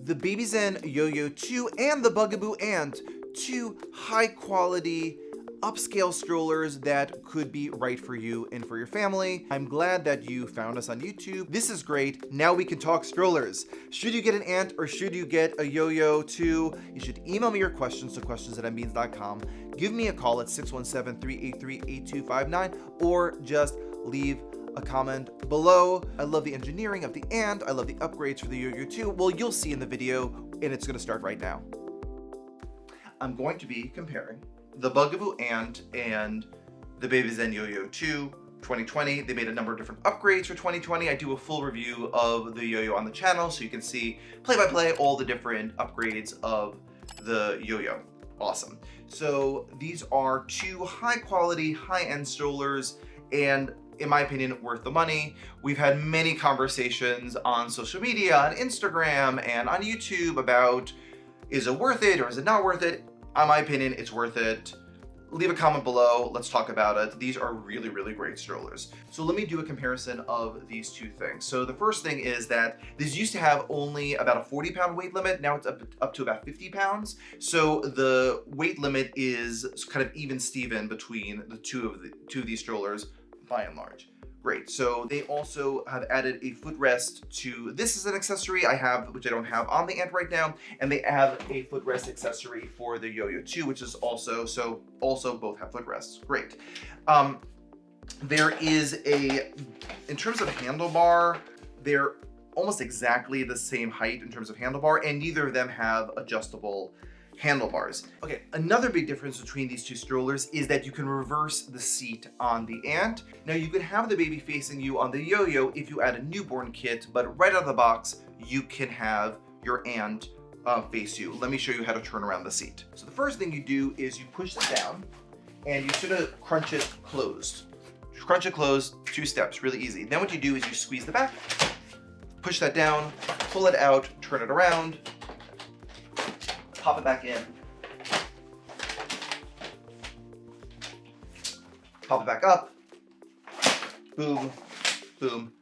the BABYZEN YOYO2 and the Bugaboo Ant, two high-quality upscale strollers that could be right for you and for your family. I'm glad that you found us on YouTube. This is great. Now we can talk strollers. Should you get an Ant or should you get a Yo-Yo too? You should email me your questions to questions@mbeans.com. Give me a call at 617-383-8259 or just leave a comment below. I love the engineering of the Ant. I love the upgrades for the Yo-Yo2. Well, you'll see in the video, and it's gonna start right now. I'm going to be comparing the Bugaboo Ant and the BABYZEN YOYO2 2020. They made a number of different upgrades for 2020. I do a full review of the Yo-Yo on the channel, so you can see play-by-play all the different upgrades of the Yo-Yo. Awesome. So these are two high-quality, high-end strollers, and in my opinion, worth the money. We've had many conversations on social media, on Instagram, and on YouTube about, is it worth it or is it not worth it? In my opinion, it's worth it. Leave a comment below, let's talk about it. These are really, really great strollers. So let me do a comparison of these two things. So the first thing is that these used to have only about a 40-pound weight limit. Now it's up to about 50 pounds. So the weight limit is kind of even Steven between the two of these strollers by and large. Great. So they also have added a footrest to this as an accessory I have, which I don't have on the Ant right now, and they have a footrest accessory for the Yo-Yo2, which is also both have footrests. Great. There is in terms of handlebar, they're almost exactly the same height in terms of handlebar, and neither of them have adjustable handlebars. Okay, another big difference between these two strollers is that you can reverse the seat on the Ant. Now you could have the baby facing you on the Yo-Yo if you add a newborn kit, but right out of the box, you can have your Ant face you. Let me show you how to turn around the seat. So the first thing you do is you push it down and you sort of crunch it closed. Crunch it closed, 2 steps, really easy. Then what you do is you squeeze the back, push that down, pull it out, turn it around, pop it back in, pop it back up, boom, boom,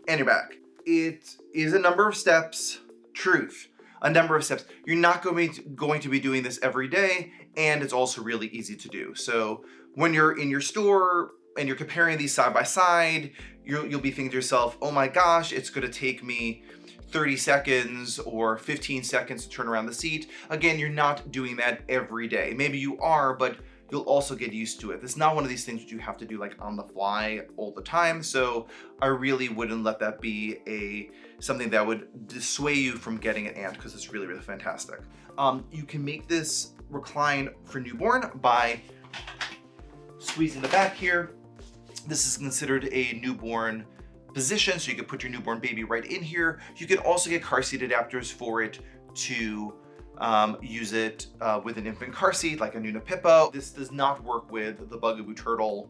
and you're back. It is a number of steps, truth, a number of steps. You're not going to be doing this every day, and it's also really easy to do. So when you're in your store and you're comparing these side by side, you'll be thinking to yourself, oh my gosh, it's gonna take me 30 seconds or 15 seconds to turn around the seat. Again, you're not doing that every day. Maybe you are, but you'll also get used to it. It's not one of these things that you have to do like on the fly all the time. So I really wouldn't let that be something that would dissuade you from getting an Ant, because it's really, really fantastic. You can make this recline for newborn by squeezing the back here. This is considered a newborn position, so you could put your newborn baby right in here. You could also get car seat adapters for it to use it with an infant car seat, like a Nuna Pippo. This does not work with the Bugaboo Turtle.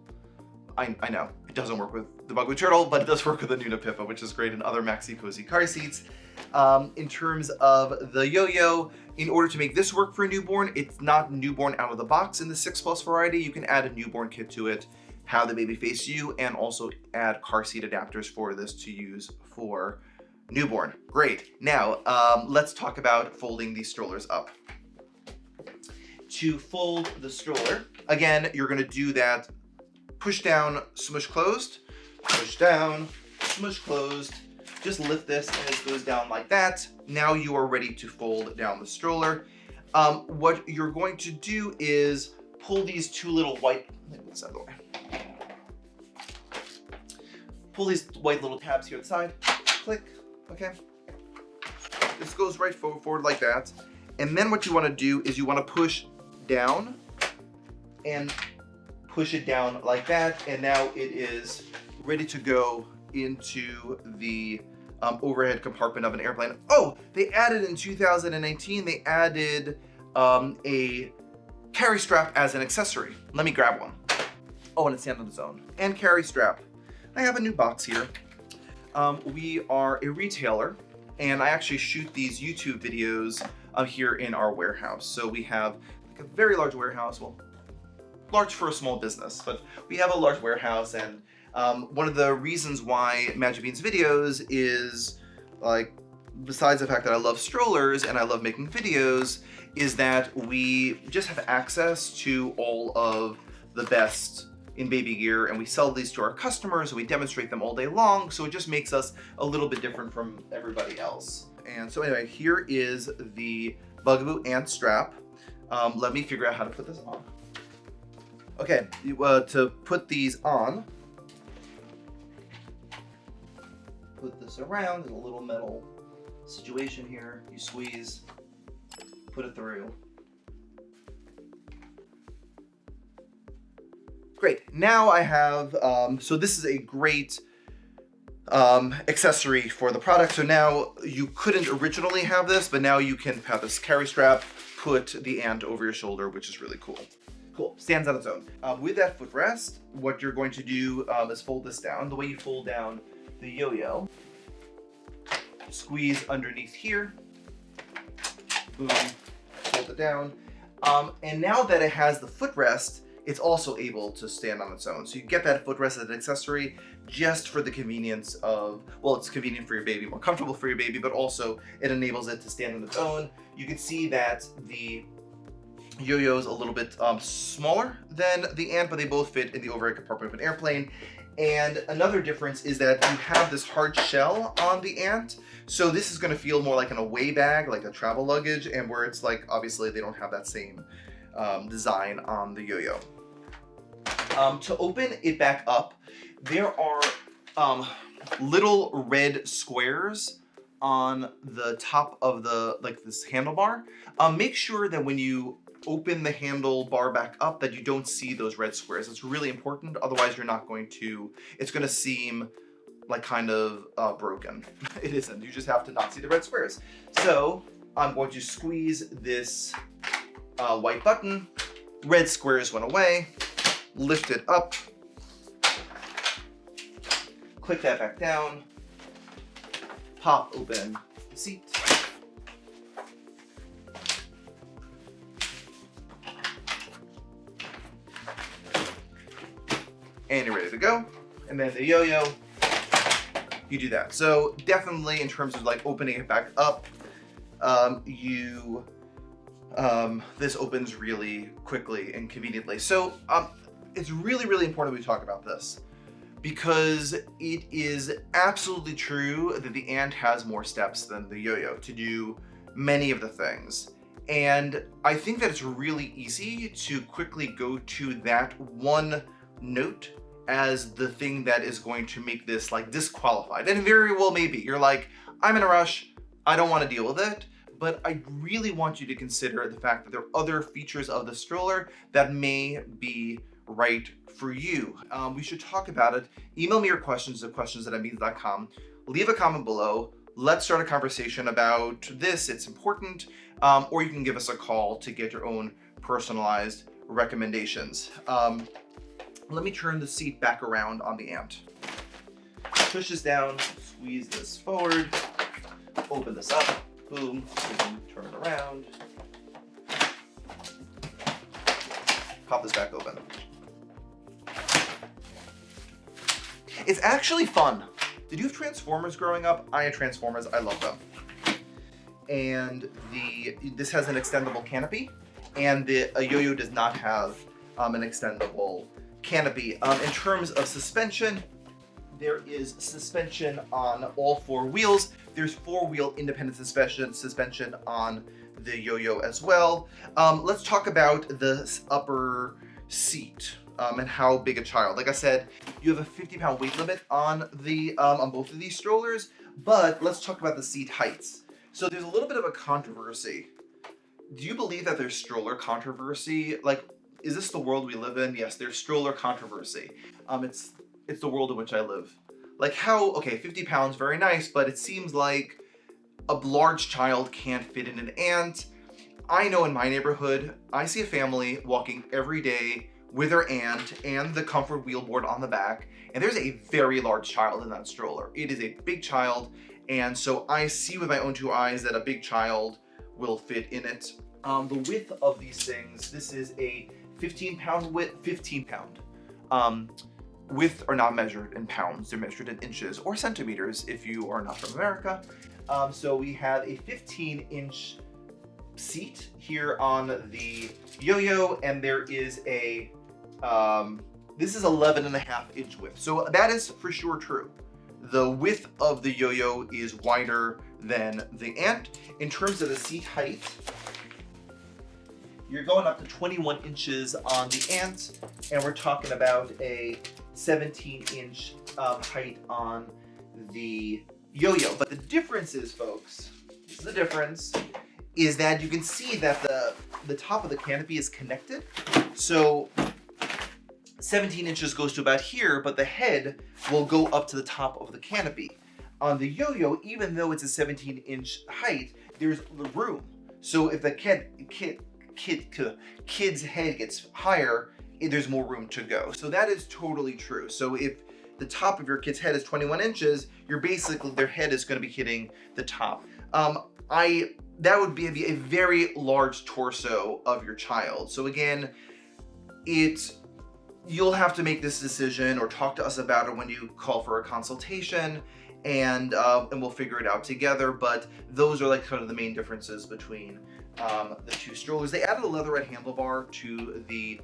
I know, it doesn't work with the Bugaboo Turtle, but it does work with the Nuna Pippo, which is great in other maxi cozy car seats. In terms of the Yo-Yo, in order to make this work for a newborn, it's not newborn out of the box in the 6+ variety. You can add a newborn kit to it, have the baby face you, and also add car seat adapters for this to use for newborn. Great. Now, let's talk about folding these strollers up. To fold the stroller, again, you're gonna do that push down, smush closed, push down, smush closed. Just lift this and it goes down like that. Now you are ready to fold down the stroller. What you're going to do is pull these two little white, let's out of the way. Pull these white little tabs here at the side, click, okay. This goes right forward like that. And then what you wanna do is you wanna push down and push it down like that. And now it is ready to go into the overhead compartment of an airplane. Oh, they added in 2019, they added a carry strap as an accessory. Let me grab one. Oh, and it's stand on its own. And carry strap. I have a new box here. We are a retailer, and I actually shoot these YouTube videos here in our warehouse. So we have like a very large warehouse, well, large for a small business, but we have a large warehouse, and one of the reasons why Magic Beans videos is like besides the fact that I love strollers and I love making videos, is that we just have access to all of the best in baby gear, and we sell these to our customers, and we demonstrate them all day long, so it just makes us a little bit different from everybody else. And so anyway, here is the Bugaboo Ant strap. Let me figure out how to put this on. Okay, to put these on, put this around. There's a little metal situation here. You squeeze, put it through. Great, now I have, so this is a great accessory for the product. So now you couldn't originally have this, but now you can have this carry strap, put the ant over your shoulder, which is really cool. Cool, stands on its own. With that footrest, what you're going to do is fold this down. The way you fold down the yo-yo, squeeze underneath here, boom, fold it down. And now that it has the footrest, it's also able to stand on its own. So you get that footrest as an accessory just for the convenience of, well, it's convenient for your baby, more comfortable for your baby, but also it enables it to stand on its own. You can see that the yo-yo is a little bit smaller than the ant, but they both fit in the overhead compartment of an airplane. And another difference is that you have this hard shell on the ant. So this is gonna feel more like an away bag, like a travel luggage, and where it's like, obviously they don't have that same design on the yo-yo. To open it back up, there are little red squares on the top of the, like this handlebar. Make sure that when you open the handlebar back up that you don't see those red squares. It's really important, otherwise you're not going to, it's gonna seem like kind of broken. It isn't, you just have to not see the red squares. So I'm going to squeeze this white button, red squares went away, lift it up, click that back down, pop open the seat. And you're ready to go. And then the yo-yo, you do that. So definitely in terms of like opening it back up, this opens really quickly and conveniently. So it's really, really important we talk about this because it is absolutely true that the ant has more steps than the yo-yo to do many of the things. And I think that it's really easy to quickly go to that one note as the thing that is going to make this like disqualified. And very well maybe. You're like, I'm in a rush, I don't want to deal with it. But I really want you to consider the fact that there are other features of the stroller that may be right for you. We should talk about it. Email me your questions at questions@babyzen.com. Leave a comment below. Let's start a conversation about this. It's important. Or you can give us a call to get your own personalized recommendations. Let me turn the seat back around on the ant. Push this down, squeeze this forward, open this up, boom, turn it around. Pop this back open. It's actually fun. Did you have Transformers growing up? I had Transformers, I love them. And this has an extendable canopy, and a yo-yo does not have an extendable canopy. In terms of suspension, there is suspension on all four wheels. There's four-wheel independent suspension on the yo-yo as well. Let's talk about the upper seat and how big a child. Like I said, you have a 50-pound weight limit on both of these strollers, but let's talk about the seat heights. So there's a little bit of a controversy. Do you believe that there's stroller controversy? Like, is this the world we live in? Yes, there's stroller controversy. It's the world in which I live. Like how, okay, 50 pounds, very nice, but it seems like a large child can't fit in an ant. I know in my neighborhood, I see a family walking every day with their ant and the comfort wheel board on the back, and there's a very large child in that stroller. It is a big child, and so I see with my own two eyes that a big child will fit in it. The width of these things, this is a 15-pound width, 15-pound. Width are not measured in pounds, they're measured in inches or centimeters if you are not from America. So we have a 15-inch seat here on the Yo-Yo, and there is a, this is 11.5-inch width. So that is for sure true. The width of the Yo-Yo is wider than the Ant. In terms of the seat height, you're going up to 21 inches on the Ant, and we're talking about a 17-inch height on the Yo-Yo. But the difference is, folks, this is the difference, is that you can see that the top of the canopy is connected. So 17 inches goes to about here, but the head will go up to the top of the canopy. On the Yo-Yo, even though it's a 17-inch height, there's room. So if the kid's head gets higher, there's more room to go. So that is totally true. So if the top of your kid's head is 21 inches, you're basically, their head is going to be hitting the top. That would be a very large torso of your child. So again, you'll have to make this decision or talk to us about it when you call for a consultation, and we'll figure it out together. But those are like kind of the main differences between the two strollers. They added a leatherette handlebar to the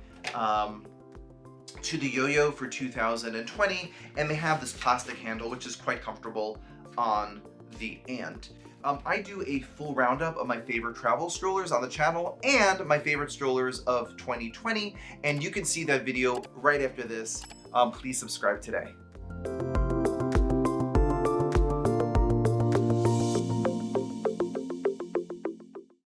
Yo-Yo for 2020, and they have this plastic handle, which is quite comfortable on the Ant. I do a full roundup of my favorite travel strollers on the channel and my favorite strollers of 2020, and you can see that video right after this. Please subscribe today.